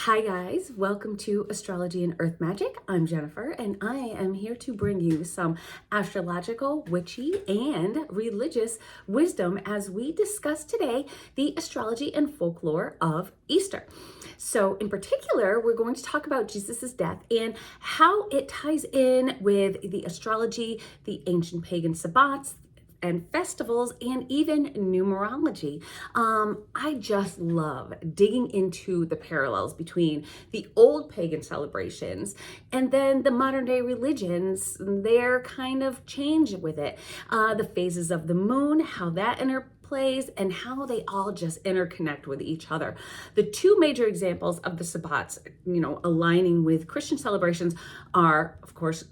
Hi guys, welcome to Astrology and Earth Magic. I'm Jennifer and I am here to bring you some astrological, witchy, and religious wisdom as we discuss today the astrology and folklore of Easter. So in particular, we're going to talk about Jesus's death and how it ties in with the astrology, the ancient pagan sabbats, and festivals, and even numerology. I just love digging into the parallels between the old pagan celebrations and then the modern day religions, their kind of change with it. The phases of the moon, how that interplays, and how they all just interconnect with each other. The two major examples of the sabbats, aligning with Christian celebrations are, of course,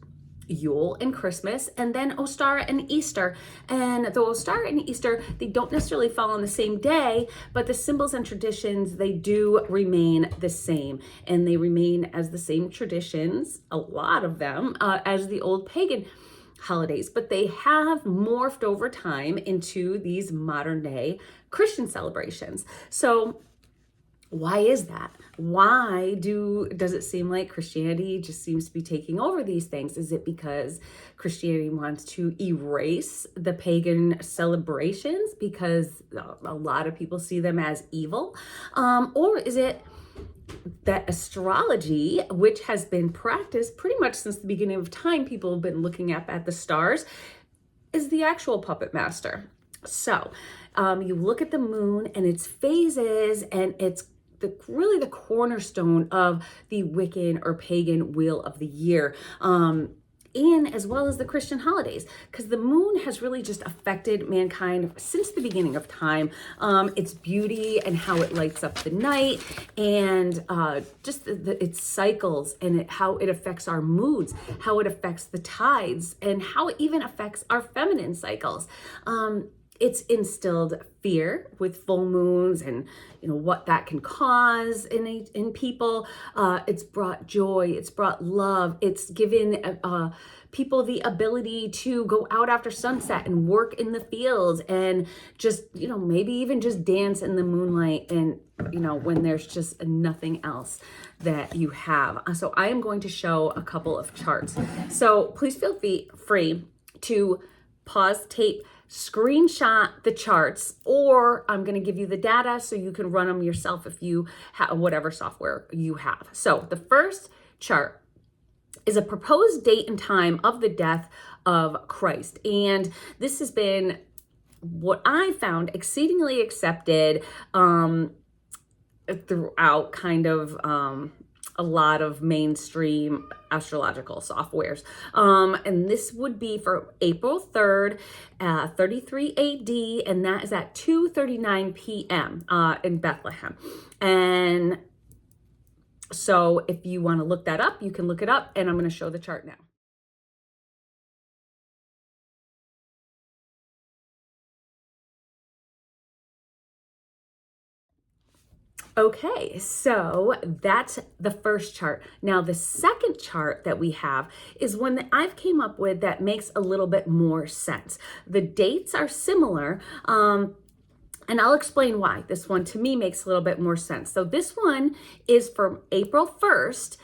Yule and Christmas, and then Ostara and Easter. And the Ostara and Easter, they don't necessarily fall on the same day, but the symbols and traditions, they do remain the same. And they remain as the same traditions, a lot of them, as the old pagan holidays, but they have morphed over time into these modern day Christian celebrations. So why is that? Why does it seem like Christianity just seems to be taking over these things? Is it because Christianity wants to erase the pagan celebrations because a lot of people see them as evil? Or is it that astrology, which has been practiced pretty much since the beginning of time, people have been looking up at the stars, is the actual puppet master? So you look at the moon and its phases, and it's really the cornerstone of the Wiccan or pagan wheel of the year, and as well as the Christian holidays, because the moon has really just affected mankind since the beginning of time. Its beauty and how it lights up the night, and just its cycles, and how it affects our moods, how it affects the tides, and how it even affects our feminine cycles. It's instilled fear with full moons and what that can cause in people. It's brought joy. It's brought love. It's given people the ability to go out after sunset and work in the fields and just maybe even just dance in the moonlight and when there's just nothing else that you have. So I am going to show a couple of charts. So please feel free to pause tape, screenshot the charts, or I'm going to give you the data so you can run them yourself if you have whatever software you have. So the first chart is a proposed date and time of the death of Christ. And this has been what I found exceedingly accepted throughout kind of a lot of mainstream astrological softwares. And this would be for April 3rd, 33 AD, and that is at 2:39 p.m. In Bethlehem. And so if you want to look that up, you can look it up, and I'm going to show the chart now. Okay, so that's the first chart. Now, the second chart that we have is one that I've came up with that makes a little bit more sense. The dates are similar, and I'll explain why. This one to me makes a little bit more sense. So this one is from April 1st,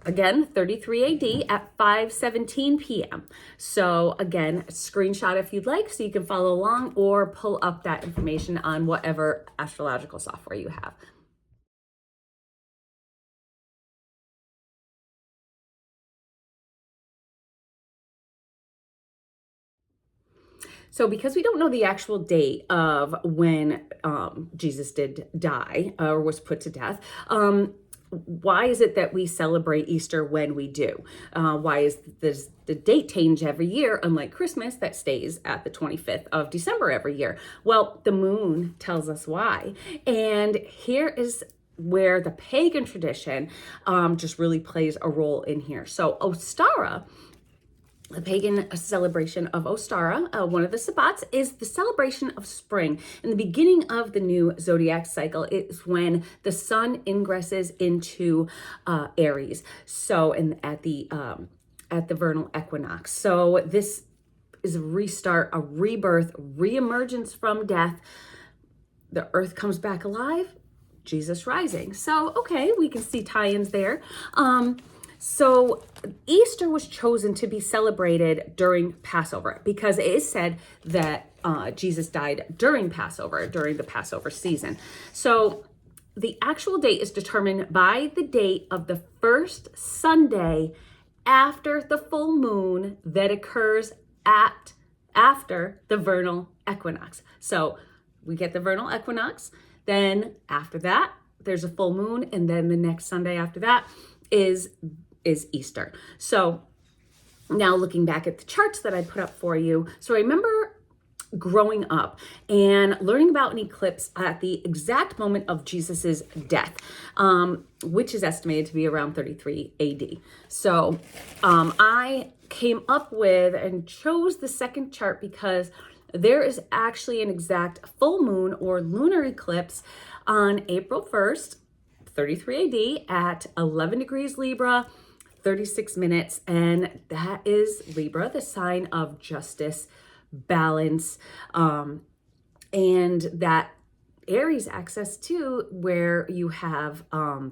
again, 33 AD at 5:17 p.m. So again, screenshot if you'd like so you can follow along, or pull up that information on whatever astrological software you have. So because we don't know the actual date of when Jesus did die or was put to death, why is it that we celebrate Easter when we do? Why is the date change every year, unlike Christmas that stays at the 25th of December every year? Well, the moon tells us why. And here is where the pagan tradition just really plays a role in here. So Ostara, the pagan celebration of Ostara, one of the sabbats, is the celebration of spring. In the beginning of the new zodiac cycle, it's when the sun ingresses into Aries. So, at the vernal equinox. So this is a restart, a rebirth, reemergence from death. The earth comes back alive. Jesus rising. So, okay, we can see tie-ins there. So Easter was chosen to be celebrated during Passover because it is said that Jesus died during Passover, during the Passover season. So the actual date is determined by the date of the first Sunday after the full moon that occurs after the vernal equinox. So we get the vernal equinox, then after that, there's a full moon, and then the next Sunday after that is Easter. So now looking back at the charts that I put up for you. So I remember growing up and learning about an eclipse at the exact moment of Jesus's death, which is estimated to be around 33 AD. So I came up with and chose the second chart because there is actually an exact full moon or lunar eclipse on April 1st, 33 AD at 11 degrees Libra, 36 minutes. And that is Libra, the sign of justice, balance, and that Aries access too, where you have, that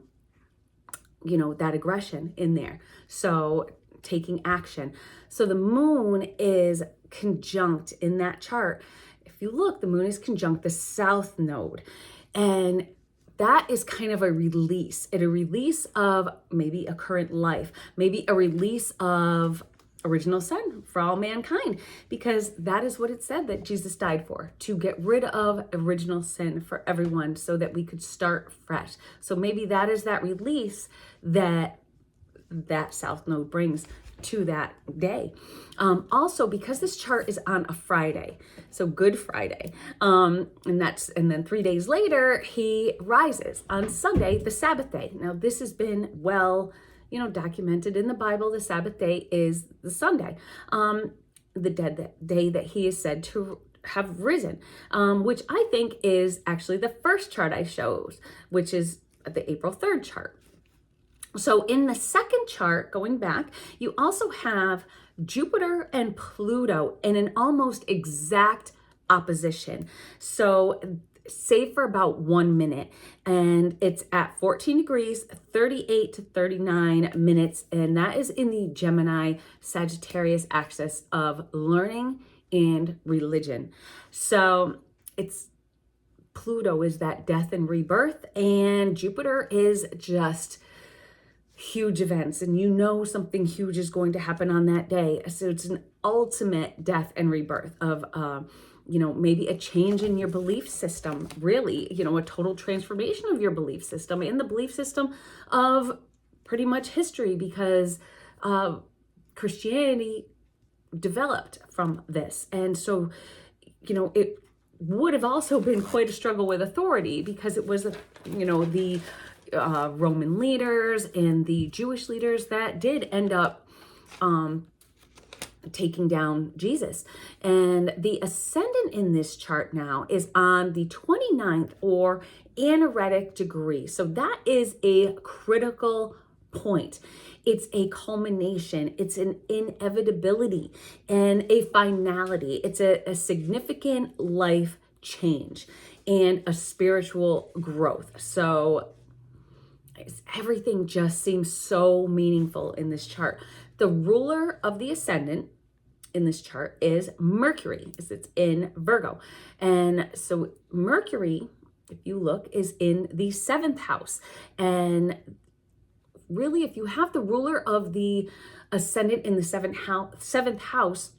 aggression in there. So taking action. So the moon is conjunct in that chart. If you look, the moon is conjunct the south node. And that is kind of a release of maybe a current life, maybe a release of original sin for all mankind, because that is what it said that Jesus died for, to get rid of original sin for everyone so that we could start fresh. So maybe that is that release that south node brings to that day. Also, because this chart is on a Friday, so Good Friday, and then 3 days later, he rises on Sunday, the Sabbath day. Now, this has been documented in the Bible. The Sabbath day is the Sunday, the day that he is said to have risen, which I think is actually the first chart I showed, which is the April 3rd chart. So in the second chart, going back, you also have Jupiter and Pluto in an almost exact opposition. So save for about 1 minute, and it's at 14 degrees, 38 to 39 minutes. And that is in the Gemini Sagittarius axis of learning and religion. So Pluto is that death and rebirth, and Jupiter is just huge events, and something huge is going to happen on that day. So it's an ultimate death and rebirth of maybe a change in your belief system, really, a total transformation of your belief system and the belief system of pretty much history, because Christianity developed from this. And so it would have also been quite a struggle with authority, because it was the Roman leaders and the Jewish leaders that did end up taking down Jesus. And the ascendant in this chart now is on the 29th or anaretic degree. So that is a critical point. It's a culmination. It's an inevitability and a finality. It's a significant life change and a spiritual growth. So everything just seems so meaningful in this chart. The ruler of the ascendant in this chart is Mercury, as it's in Virgo. And so Mercury, if you look, is in the 7th house. And really, if you have the ruler of the ascendant in the 7th house,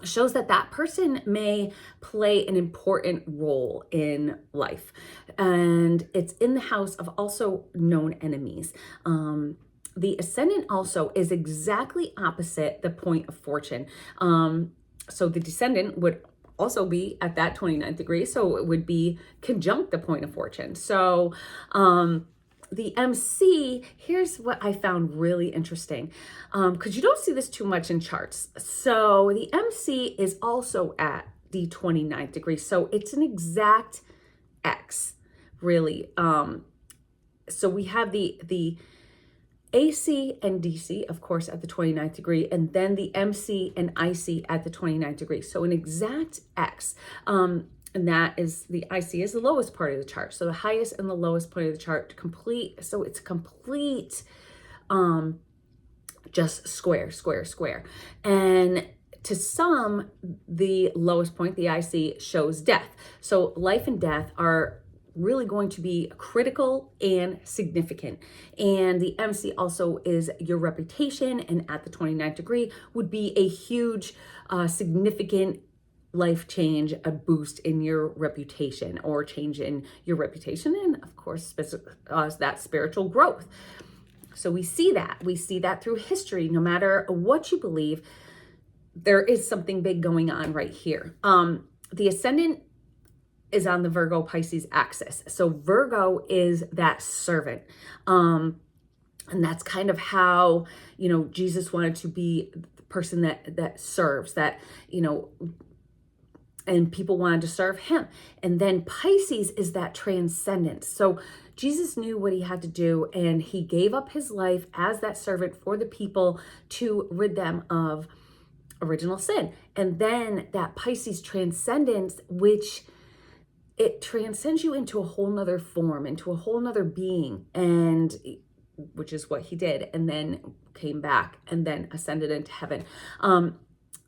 shows that person may play an important role in life. And it's in the house of also known enemies. The ascendant also is exactly opposite the point of fortune. So the descendant would also be at that 29th degree. So it would be conjunct the point of fortune. So the MC, here's what I found really interesting, because you don't see this too much in charts. So the MC is also at the 29th degree. So it's an exact X, really. So we have the AC and DC, of course, at the 29th degree, and then the MC and IC at the 29th degree. So an exact X. and that is the IC is the lowest part of the chart. So the highest and the lowest point of the chart complete. So it's complete, just square, square, square. And to some, the lowest point, the IC, shows death. So life and death are really going to be critical and significant. And the MC also is your reputation, and at the 29th degree would be a huge, significant life change, a boost in your reputation, or change in your reputation, and of course that spiritual growth. So we see that through history. No matter what you believe, there is something big going on right here. The ascendant is on the Virgo Pisces axis. So Virgo is that servant. And that's kind of how, Jesus wanted to be the person that serves, that, and people wanted to serve him. And then Pisces is that transcendence. So Jesus knew what he had to do, and he gave up his life as that servant for the people to rid them of original sin. And then that Pisces transcendence, which it transcends you into a whole nother form, into a whole nother being, and which is what he did, and then came back and then ascended into heaven.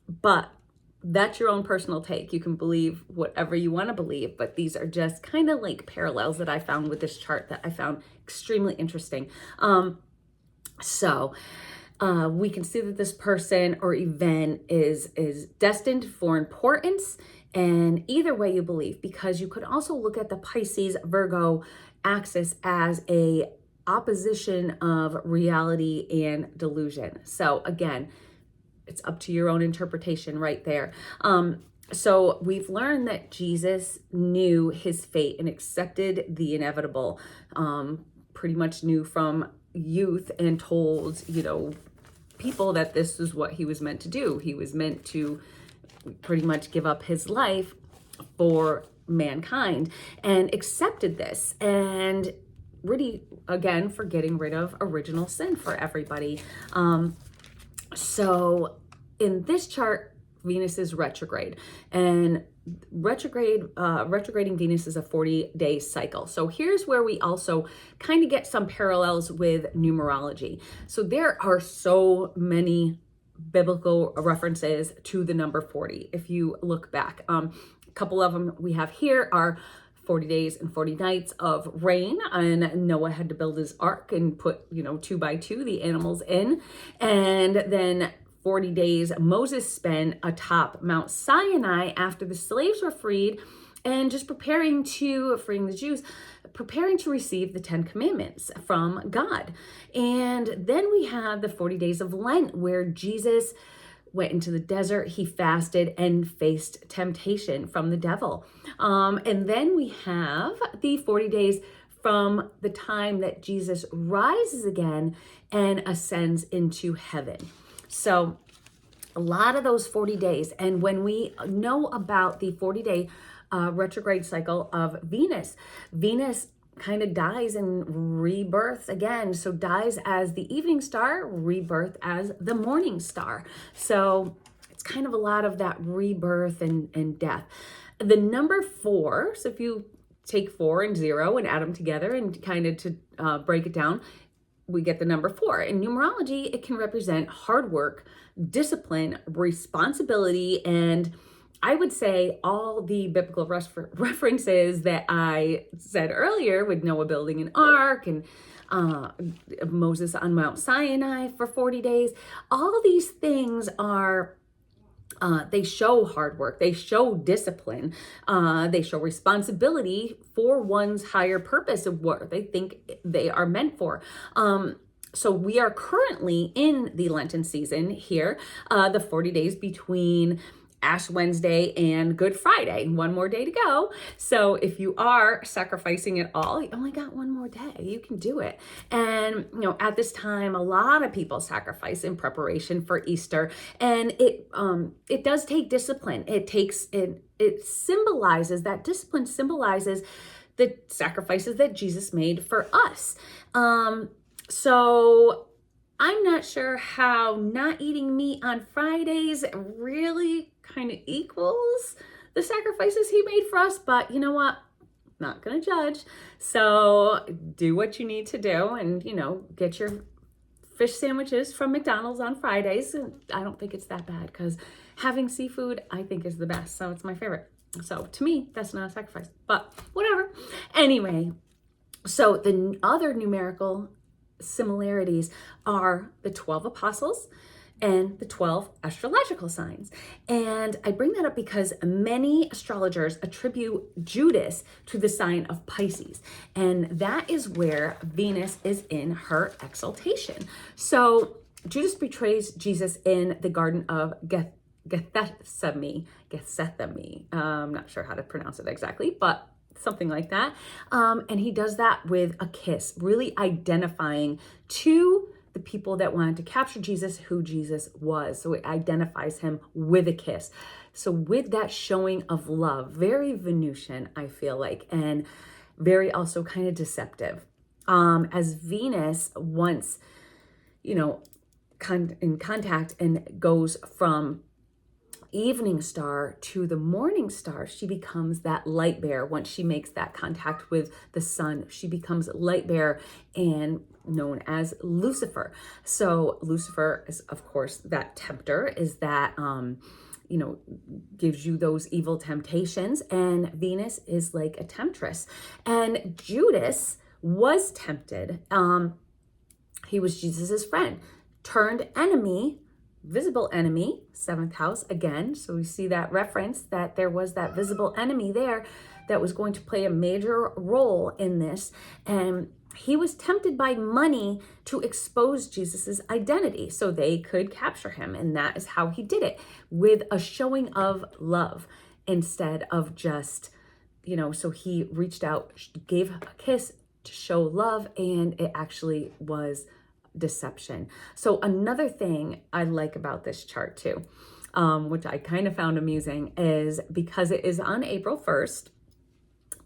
But that's your own personal take. You can believe whatever you want to believe, but these are just kind of like parallels that I found with this chart that I found extremely interesting. So we can see that this person or event is destined for importance, and either way you believe, because you could also look at the Pisces Virgo axis as a opposition of reality and delusion. So again, it's up to your own interpretation right there. So we've learned that Jesus knew his fate and accepted the inevitable, pretty much knew from youth and told, people that this is what he was meant to do. He was meant to pretty much give up his life for mankind, and accepted this, and really, again, for getting rid of original sin for everybody. So in this chart, Venus is retrograde, and retrograding Venus is a 40-day cycle. So here's where we also kind of get some parallels with numerology. So there are so many biblical references to the number 40. If you look back, a couple of them we have here are 40 days and 40 nights of rain, and Noah had to build his ark and put, 2 by 2 the animals in. And then 40 days Moses spent atop Mount Sinai after the slaves were freed, and just freeing the Jews, preparing to receive the 10 commandments from God. And then we have the 40 days of Lent, where Jesus went into the desert, he fasted and faced temptation from the devil. And then we have the 40 days from the time that Jesus rises again and ascends into heaven. So a lot of those 40 days. And when we know about the 40-day retrograde cycle of Venus kind of dies and rebirths again. So dies as the evening star, rebirth as the morning star. So it's kind of a lot of that rebirth and death. The number 4, so if you take 4 and 0 and add them together and kind of to break it down, we get the number 4. In numerology, it can represent hard work, discipline, responsibility, and I would say all the biblical references that I said earlier, with Noah building an ark and Moses on Mount Sinai for 40 days, all these things are, they show hard work, they show discipline, they show responsibility for one's higher purpose of what they think they are meant for. So we are currently in the Lenten season here, the 40 days between Ash Wednesday and Good Friday. One more day to go. So if you are sacrificing at all, you only got one more day. You can do it. And, at this time, a lot of people sacrifice in preparation for Easter. And it does take discipline. It symbolizes, that discipline symbolizes the sacrifices that Jesus made for us. So I'm not sure how not eating meat on Fridays really kind of equals the sacrifices he made for us, but you know what? Not gonna judge. So do what you need to do and, get your fish sandwiches from McDonald's on Fridays. And I don't think it's that bad because having seafood, I think, is the best. So it's my favorite. So to me, that's not a sacrifice, but whatever. Anyway, so the other numerical similarities are the 12 apostles and the 12 astrological signs. And I bring that up because many astrologers attribute Judas to the sign of Pisces. And that is where Venus is in her exaltation. So Judas betrays Jesus in the Garden of Gethsemane. I'm not sure how to pronounce it exactly, but something like that. And he does that with a kiss, really identifying to the people that wanted to capture Jesus, who Jesus was. So it identifies him with a kiss. So with that showing of love, very Venusian, I feel like, and very also kind of deceptive. As Venus once, in contact and goes from evening star to the morning star, she becomes that light bearer. Once she makes that contact with the sun, she becomes light bearer and known as Lucifer. So Lucifer is, of course, that tempter, is that gives you those evil temptations, and Venus is like a temptress. And Judas was tempted. He was Jesus's friend, turned enemy, visible enemy, 7th house again. So we see that reference that there was that visible enemy there that was going to play a major role in this. And he was tempted by money to expose Jesus's identity so they could capture him. And that is how he did it, with a showing of love instead of just, so he reached out, gave a kiss to show love, and it actually was deception. So another thing I like about this chart too, which I kind of found amusing, is because it is on April 1st,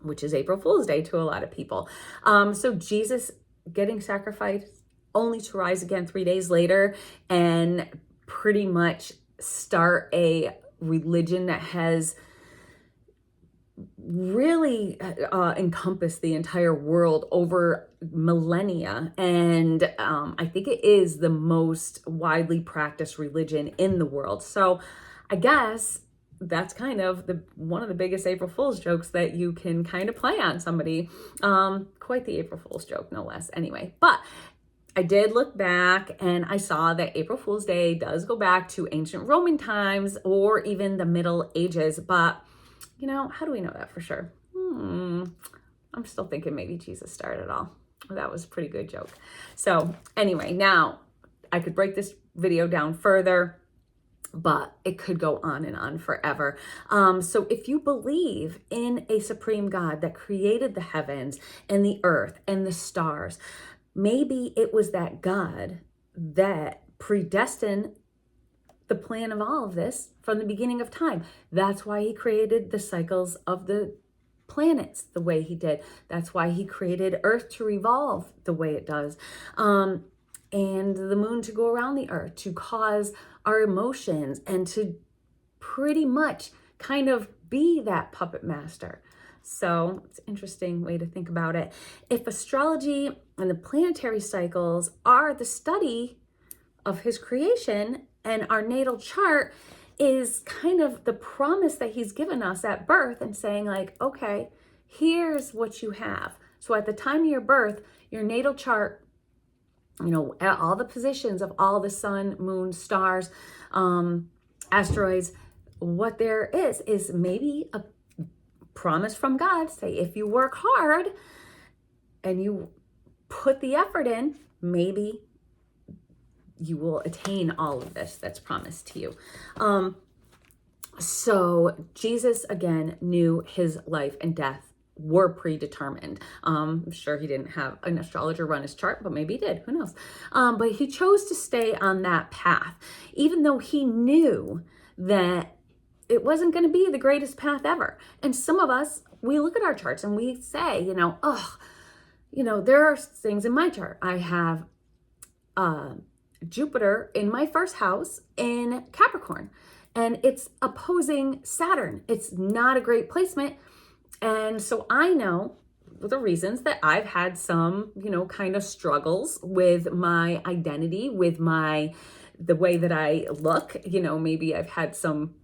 which is April Fool's Day to a lot of people. So Jesus getting sacrificed only to rise again 3 days later and pretty much start a religion that has really encompassed the entire world over millennia. And I think it is the most widely practiced religion in the world. So I guess that's kind of one of the biggest April Fool's jokes that you can kind of play on somebody. Quite the April Fool's joke, no less. Anyway, but I did look back and I saw that April Fool's Day does go back to ancient Roman times or even the Middle Ages. But, how do we know that for sure? I'm still thinking maybe Jesus started it all. That was a pretty good joke. So anyway, now I could break this video down further, but it could go on and on forever. So if you believe in a supreme God that created the heavens and the earth and the stars, maybe it was that God that predestined the plan of all of this from the beginning of time. That's why he created the cycles of the planets the way he did. That's why he created Earth to revolve the way it does. And the moon to go around the earth, to cause our emotions and to pretty much kind of be that puppet master. So it's an interesting way to think about it. If astrology and the planetary cycles are the study of his creation, and our natal chart is kind of the promise that he's given us at birth and saying like, okay, here's what you have. So at the time of your birth, your natal chart, at all the positions of all the sun, moon, stars, asteroids, what there is maybe a promise from God. Say, if you work hard and you put the effort in, maybe you will attain all of this that's promised to you. So Jesus, again, knew his life and death were predetermined. I'm sure he didn't have an astrologer run his chart, but maybe he did, who knows? But he chose to stay on that path, even though he knew that it wasn't going to be the greatest path ever. And some of us, we look at our charts and we say, there are things in my chart. I have Jupiter in my first house in Capricorn. and it's opposing Saturn. It's not a great placement. And so I know the reasons that I've had some, kind of struggles with my identity, with the way that I look. Maybe I've had some,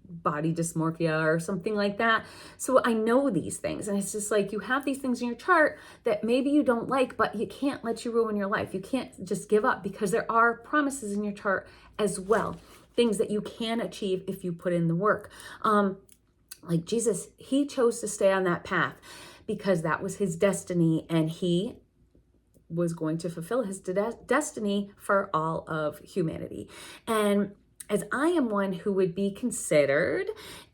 body dysmorphia or something like that. So I know these things, and it's just like, you have these things in your chart that maybe you don't like, but you can't let you ruin your life. You can't just give up, because there are promises in your chart as well, things that you can achieve if you put in the work. Like Jesus, he chose to stay on that path because that was his destiny, and he was going to fulfill his destiny for all of humanity. And as I am one who would be considered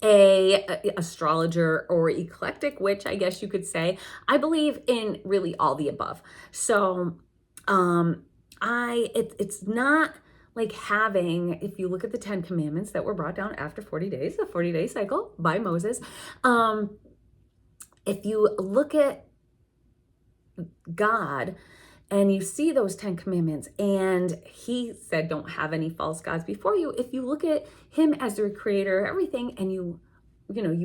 a astrologer or eclectic witch, I guess you could say, I believe in really all the above. So it's not like having, if you look at the 10 commandments that were brought down after 40 days, the 40-day cycle by Moses, if you look at God and you see those 10 commandments, and he said, don't have any false gods before you. If you look at him as the creator of everything, and you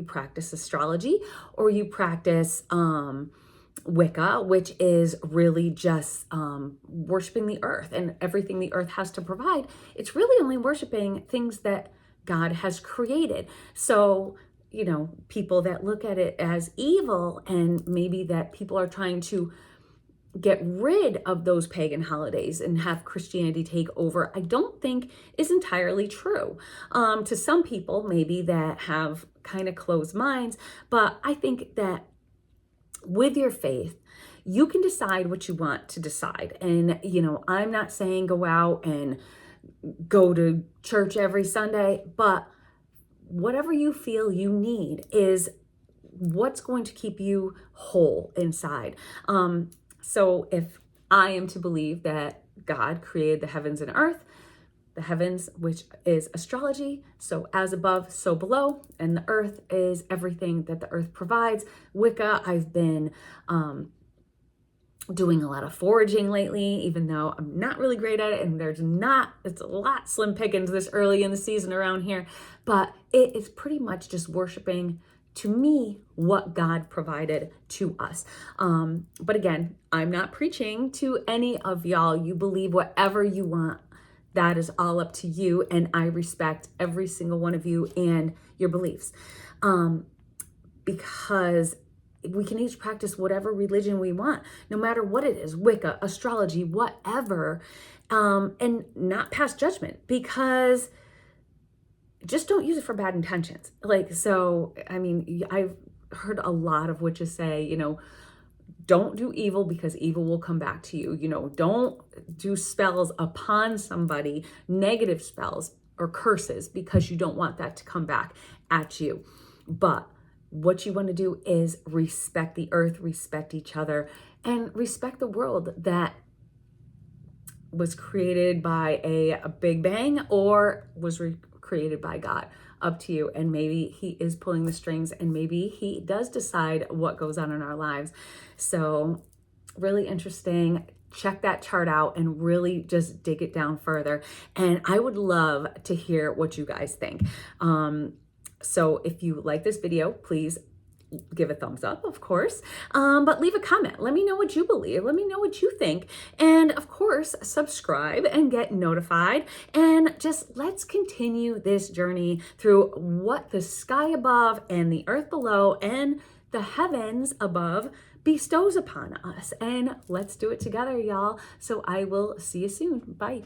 practice astrology, or you practice Wicca, which is really just worshiping the earth and everything the earth has to provide, it's really only worshiping things that God has created. So, people that look at it as evil, and maybe that people are trying to get rid of those pagan holidays and have Christianity take over, I don't think is entirely true. To some people, maybe, that have kind of closed minds, but I think that with your faith, you can decide what you want to decide. And, I'm not saying go out and go to church every Sunday, but whatever you feel you need is what's going to keep you whole inside. So if I am to believe that God created the heavens and earth, the heavens, which is astrology, so as above, so below, and the earth is everything that the earth provides. Wicca, I've been doing a lot of foraging lately, even though I'm not really great at it, and it's a lot slim pickings this early in the season around here, but it is pretty much just worshiping, to me, what God provided to us. But again, I'm not preaching to any of y'all. You believe whatever you want. That is all up to you, and I respect every single one of you and your beliefs. Because we can each practice whatever religion we want, no matter what it is, Wicca, astrology, whatever, and not pass judgment, because just don't use it for bad intentions. I've heard a lot of witches say, don't do evil because evil will come back to you. Don't do spells upon somebody, negative spells or curses, because you don't want that to come back at you. But what you want to do is respect the earth, respect each other, and respect the world that was created by a big bang or was created by God. Up to you. And maybe he is pulling the strings, and maybe he does decide what goes on in our lives. So really interesting. Check that chart out and really just dig it down further. And I would love to hear what you guys think. So if you like this video, please give a thumbs up, of course, but leave a comment. Let me know what you believe. Let me know what you think. And of course, subscribe and get notified. And just let's continue this journey through what the sky above and the earth below and the heavens above bestows upon us. And let's do it together, y'all. So I will see you soon. Bye.